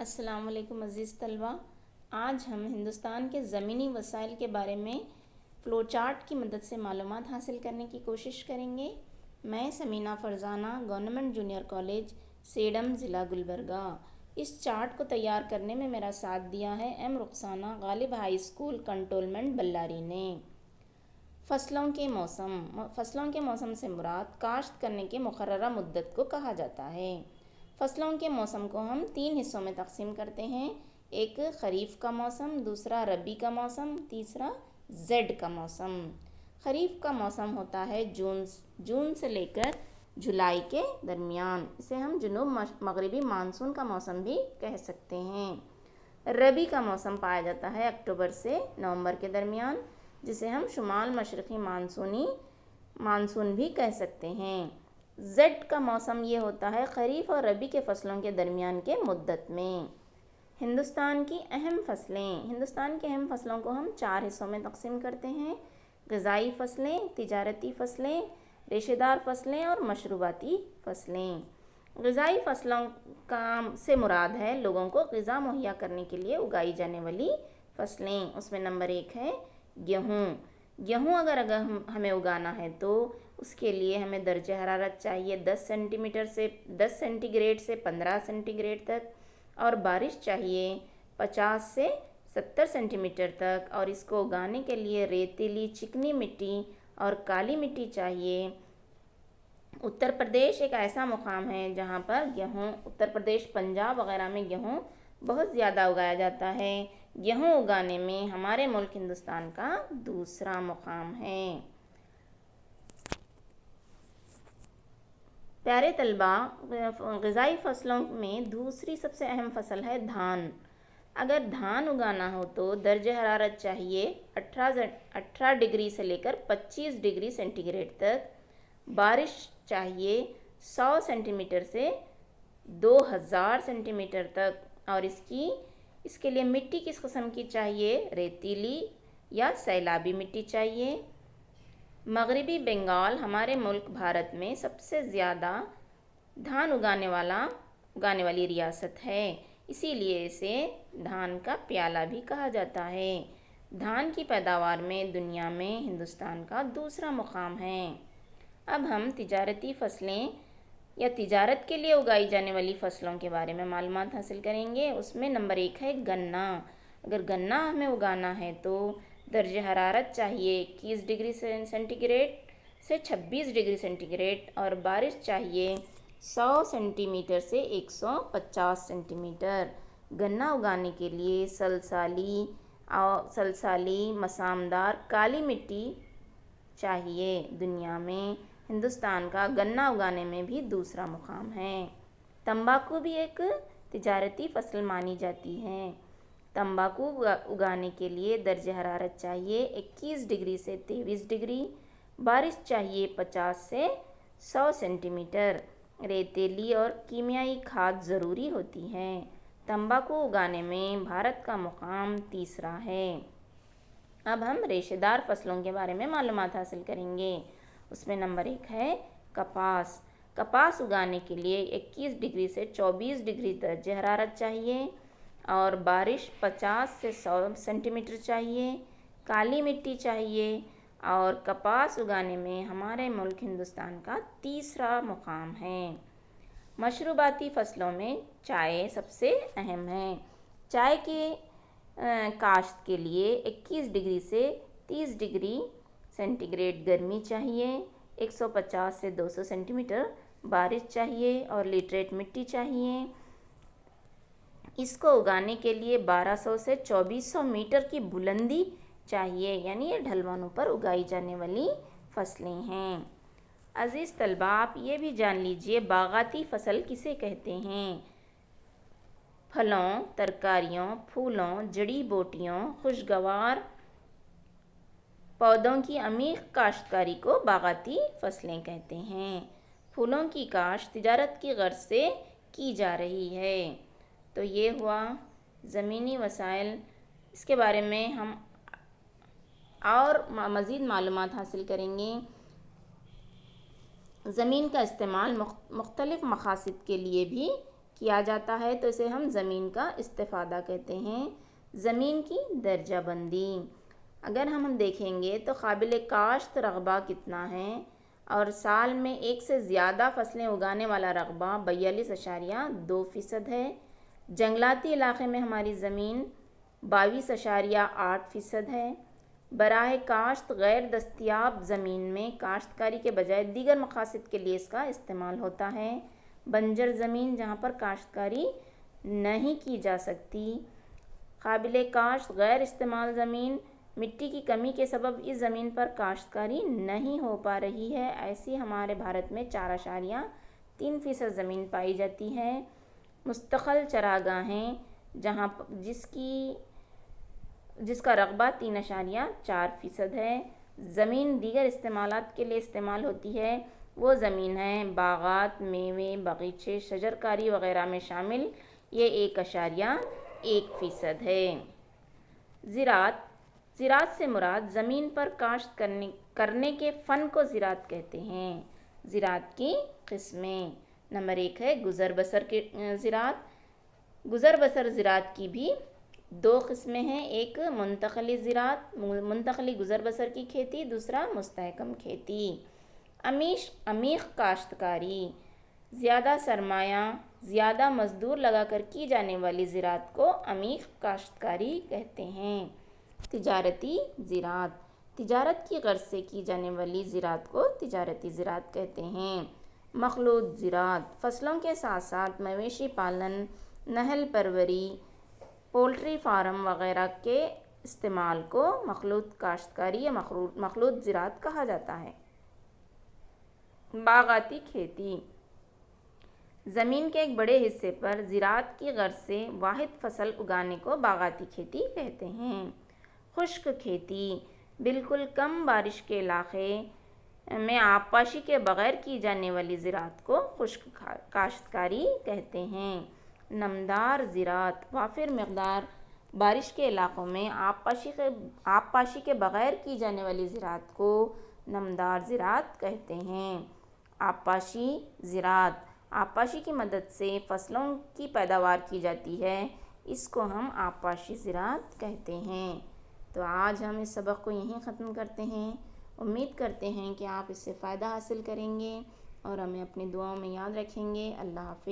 السلام علیکم عزیز طلبہ، آج ہم ہندوستان کے زمینی وسائل کے بارے میں فلو چارٹ کی مدد سے معلومات حاصل کرنے کی کوشش کریں گے۔ میں Samina Farzana, government junior college Sedam, ضلع گلبرگہ۔ اس چارٹ کو تیار کرنے میں میرا ساتھ دیا ہے ایم رخسانہ، غالب ہائی اسکول کنٹونمنٹ بلاری نے۔ فصلوں کے موسم سے مراد کاشت کرنے کے مقررہ مدت کو کہا جاتا ہے۔ فصلوں کے موسم کو ہم 3 حصوں میں تقسیم کرتے ہیں، ایک خریف کا موسم، دوسرا ربی کا موسم، تیسرا زیڈ کا موسم۔ خریف کا موسم ہوتا ہے جون سے لے کر جولائی کے درمیان، اسے ہم جنوب مغربی مانسون کا موسم بھی کہہ سکتے ہیں۔ ربی کا موسم پایا جاتا ہے اکتوبر سے نومبر کے درمیان، جسے ہم شمال مشرقی مانسون بھی کہہ سکتے ہیں۔ زیڈ کا موسم یہ ہوتا ہے خریف اور ربی کے فصلوں کے درمیان کے مدت میں۔ ہندوستان کی اہم فصلوں کو ہم 4 حصوں میں تقسیم کرتے ہیں: غذائی فصلیں، تجارتی فصلیں، ریشہ دار فصلیں اور مشروباتی فصلیں۔ غذائی فصلوں سے مراد ہے لوگوں کو غذا مہیا کرنے کے لیے اگائی جانے والی فصلیں۔ اس میں نمبر 1 ہے گیہوں اگر ہمیں اگانا ہے تو اس کے لیے ہمیں درجہ حرارت چاہیے 10 سینٹی گریڈ سے 15 سینٹی گریڈ تک، اور بارش چاہیے 50 سے 70 سینٹی میٹر تک، اور اس کو اگانے کے لیے ریتیلی، چکنی مٹی اور کالی مٹی چاہیے۔ اتر پردیش ایک ایسا مقام ہے جہاں پر اتر پردیش، پنجاب وغیرہ میں گیہوں بہت زیادہ اگایا جاتا ہے۔ گیہوں اگانے میں ہمارے ملک ہندوستان کا دوسرا مقام ہے۔ پیارے طلباء، غذائی فصلوں میں دوسری سب سے اہم فصل ہے دھان۔ اگر دھان اگانا ہو تو درجہ حرارت چاہیے 18 ڈگری سے لے کر 25 ڈگری سینٹی گریڈ تک، بارش چاہیے 100 سینٹی میٹر سے 2000 سینٹی میٹر تک، اور اس کے لیے مٹی کس قسم کی چاہیے؟ ریتیلی یا سیلابی مٹی چاہیے۔ مغربی بنگال ہمارے ملک بھارت میں سب سے زیادہ دھان اگانے والی ریاست ہے، اسی لیے اسے دھان کا پیالہ بھی کہا جاتا ہے۔ دھان کی پیداوار میں دنیا میں ہندوستان کا دوسرا مقام ہے۔ اب ہم تجارتی فصلیں یا تجارت کے لیے اگائی جانے والی فصلوں کے بارے میں معلومات حاصل کریں گے۔ اس میں نمبر 1 ہے گنا۔ اگر گنا ہمیں اگانا ہے تو درجہ حرارت چاہیے 21 ڈگری سینٹی گریڈ سے 26 ڈگری سینٹی گریڈ، اور بارش چاہیے 100 سینٹی میٹر سے 150 سینٹی میٹر۔ گنا اگانے کے لیے سلسالی مسامدار کالی مٹی چاہیے۔ دنیا میں ہندوستان کا گنا اگانے میں بھی دوسرا مقام ہے۔ تمباکو بھی ایک تجارتی فصل مانی جاتی ہے۔ تمباکو اگانے کے لیے درجہ حرارت چاہیے 21 ڈگری سے 23 ڈگری، بارش چاہیے 50 سے 100 سینٹی میٹر، ریتیلی اور کیمیائی کھاد ضروری ہوتی ہے۔ تمباکو اگانے میں بھارت کا مقام تیسرا ہے۔ اب ہم ریشہ دار فصلوں کے بارے میں معلومات حاصل کریں گے۔ اس میں نمبر 1 ہے کپاس۔ کپاس اگانے کے لیے 21 ڈگری سے 24 ڈگری درجہ حرارت چاہیے، اور بارش 50 سے 100 سینٹی میٹر چاہیے، کالی مٹی چاہیے، اور کپاس اگانے میں ہمارے ملک ہندوستان کا تیسرا مقام ہے۔ مشروباتی فصلوں میں چائے سب سے اہم ہے۔ چائے کے کاشت کے لیے 21 ڈگری سے 30 ڈگری سینٹی گریڈ گرمی چاہیے، 150 سے 200 سینٹی میٹر بارش چاہیے، اور لیٹریٹ مٹی چاہیے۔ اس کو اگانے کے لیے 1200 سے 2400 میٹر کی بلندی چاہیے، یعنی یہ ڈھلوانوں پر اگائی جانے والی فصلیں ہیں۔ عزیز طلباء، آپ یہ بھی جان لیجئے باغاتی فصل کسے کہتے ہیں؟ پھلوں، ترکاریوں، پھولوں، جڑی بوٹیوں، خوشگوار پودوں کی عمیق کاشتکاری کو باغاتی فصلیں کہتے ہیں۔ پھولوں کی کاشت تجارت کی غرض سے کی جا رہی ہے۔ تو یہ ہوا زمینی وسائل، اس کے بارے میں ہم اور مزید معلومات حاصل کریں گے۔ زمین کا استعمال مختلف مقاصد کے لیے بھی کیا جاتا ہے تو اسے ہم زمین کا استفادہ کہتے ہیں۔ زمین کی درجہ بندی، اگر ہم دیکھیں گے تو قابل کاشت رقبہ کتنا ہے، اور سال میں ایک سے زیادہ فصلیں اگانے والا رقبہ 42.2% ہے۔ جنگلاتی علاقے میں ہماری زمین 22.8% ہے۔ براہ کاشت غیر دستیاب زمین میں کاشتکاری کے بجائے دیگر مقاصد کے لیے اس کا استعمال ہوتا ہے۔ بنجر زمین، جہاں پر کاشتکاری نہیں کی جا سکتی۔ قابل کاشت غیر استعمال زمین، مٹی کی کمی کے سبب اس زمین پر کاشتکاری نہیں ہو پا رہی ہے، ایسی ہمارے بھارت میں 4.3% زمین پائی جاتی ہے۔ مستقل چراگاہیں، جس کا رقبہ 3.4% ہے۔ زمین دیگر استعمالات کے لیے استعمال ہوتی ہے، وہ زمین ہے باغات، میوے، باغیچے، شجرکاری وغیرہ میں شامل، یہ 1.1% ہے۔ زراعت سے مراد زمین پر کاشت کرنے کے فن کو زراعت کہتے ہیں۔ زراعت کی قسمیں، نمبر 1 ہے گزر بسر زراعت۔ گزر بسر زراعت کی بھی 2 قسمیں ہیں، ایک منتقلی زراعت، منتقلی گزر بسر کی کھیتی، دوسرا مستحکم کھیتی۔ عمیق کاشتکاری، زیادہ سرمایہ، زیادہ مزدور لگا کر کی جانے والی زراعت کو عمیق کاشتکاری کہتے ہیں۔ تجارتی زراعت، تجارت کی غرض سے کی جانے والی زراعت کو تجارتی زراعت کہتے ہیں۔ مخلوط زراعت، فصلوں کے ساتھ ساتھ مویشی پالن، نہل پروری، پولٹری فارم وغیرہ کے استعمال کو مخلوط کاشتکاری یا مخلوط زراعت کہا جاتا ہے۔ باغاتی کھیتی، زمین کے ایک بڑے حصے پر زراعت کی غرض سے واحد فصل اگانے کو باغاتی کھیتی کہتے ہیں۔ خشک کھیتی، بالکل کم بارش کے علاقے میں آبپاشی کے بغیر کی جانے والی زراعت کو خشک کاشتکاری کہتے ہیں۔ نمدار زراعت، وافر مقدار بارش کے علاقوں میں آبپاشی کے بغیر کی جانے والی زراعت کو نمدار زراعت کہتے ہیں۔ آبپاشی زراعت، آبپاشی کی مدد سے فصلوں کی پیداوار کی جاتی ہے، اس کو ہم آبپاشی زراعت کہتے ہیں۔ تو آج ہم اس سبق کو یہیں ختم کرتے ہیں۔ امید کرتے ہیں کہ آپ اس سے فائدہ حاصل کریں گے اور ہمیں اپنی دعاؤں میں یاد رکھیں گے۔ اللہ حافظ۔